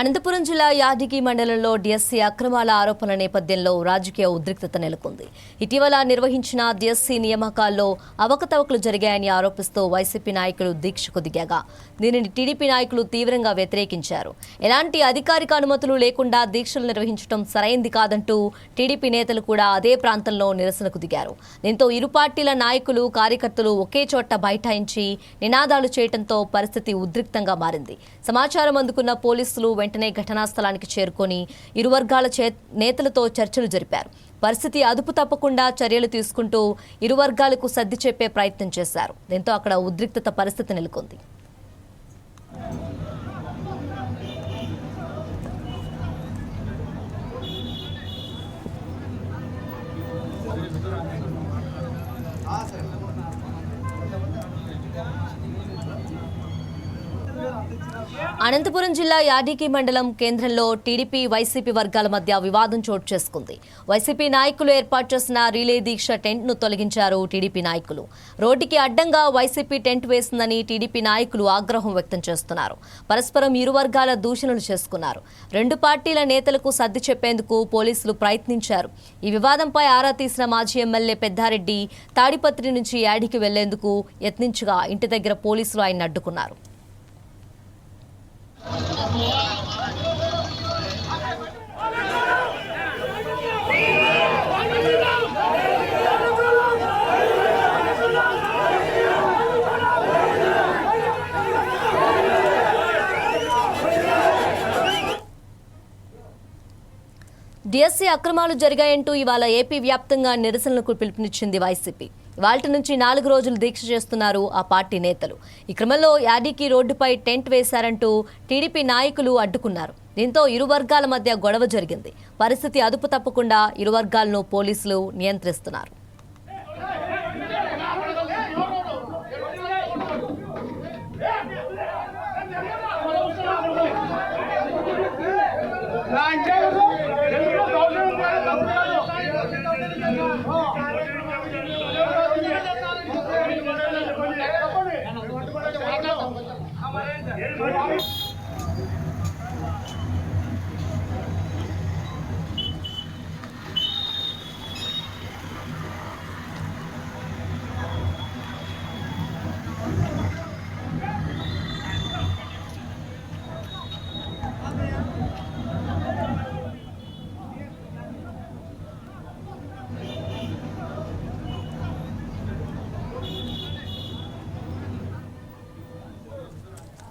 అనంతపురం జిల్లా యాదగిరి మండలంలో డిఎస్సీ అక్రమాల ఆరోపణల నేపథ్యంలో రాజకీయ ఉద్రిక్తత నెలకొంది. ఇటీవల నిర్వహించిన డిఎస్సీ నియామకాల్లో అవకతవకలు జరిగాయని ఆరోపిస్తూ వైసీపీ నాయకులు దీక్షకు దిగాగా దీనిని టీడీపీ నాయకులు తీవ్రంగా వ్యతిరేకించారు. ఎలాంటి అధికారిక అనుమతులు లేకుండా దీక్షలు నిర్వహించడం సరైంది కాదంటూ టీడీపీ నేతలు కూడా అదే ప్రాంతంలో నిరసనకు దిగారు. దీంతో ఇరు పార్టీల నాయకులు కార్యకర్తలు ఒకే చోట బైఠాయించి నినాదాలు చేయడంతో పరిస్థితి ఉద్రిక్తంగా మారింది. సమాచారం అందుకున్న పోలీసులు వెంటనే ఘటనా స్థలానికి చేరుకొని ఇరు వర్గాల నేతలతో చర్చలు జరిపారు. పరిస్థితి అదుపు తప్పకుండా చర్యలు తీసుకుంటూ ఇరు వర్గాలకు సర్ది చెప్పే ప్రయత్నం చేశారు. దీంతో అక్కడ ఉద్రిక్తత పరిస్థితి నెలకొంది. అనంతపురం జిల్లా యాదగిరి మండలం కేంద్రంలో టీడీపీ వైసీపీ వర్గాల మధ్య వివాదం చోటు చేసుకుంది. వైసీపీ నాయకులు ఏర్పాటు చేసిన రిలే దీక్ష టెంట్ ను తొలగించారు టీడీపీ నాయకులు. రోడ్డుకి అడ్డంగా వైసీపీ టెంట్ వేసిందని టీడీపీ నాయకులు ఆగ్రహం వ్యక్తం చేస్తున్నారు. పరస్పరం ఇరు వర్గాల దూషణలు చేసుకున్నారు. రెండు పార్టీల నేతలకు సర్ది చెప్పేందుకు పోలీసులు ప్రయత్నించారు. ఈ వివాదంపై ఆరా తీసిన మాజీ ఎమ్మెల్యే పెద్దారెడ్డి తాడిపత్రి నుంచి యాడికి వెళ్లేందుకు యత్నించగా ఇంటి దగ్గర పోలీసులు ఆయన అడ్డుకున్నారు. డిఎస్సీ అక్రమాలు జరిగాయంటూ ఇవాళ ఏపీ వ్యాప్తంగా నిరసనలకు పిలుపునిచ్చింది వైసీపీ. ఇవాళ్టి నుంచి 4 రోజులు దీక్ష చేస్తున్నారు ఆ పార్టీ నేతలు. ఈ క్రమంలో యాదగిరి రోడ్డుపై టెంట్ వేశారంటూ టీడీపీ నాయకులు అడ్డుకున్నారు. దీంతో ఇరు వర్గాల మధ్య గొడవ జరిగింది. పరిస్థితి అదుపు తప్పకుండా ఇరు వర్గాలను పోలీసులు నియంత్రిస్తున్నారు. Come on.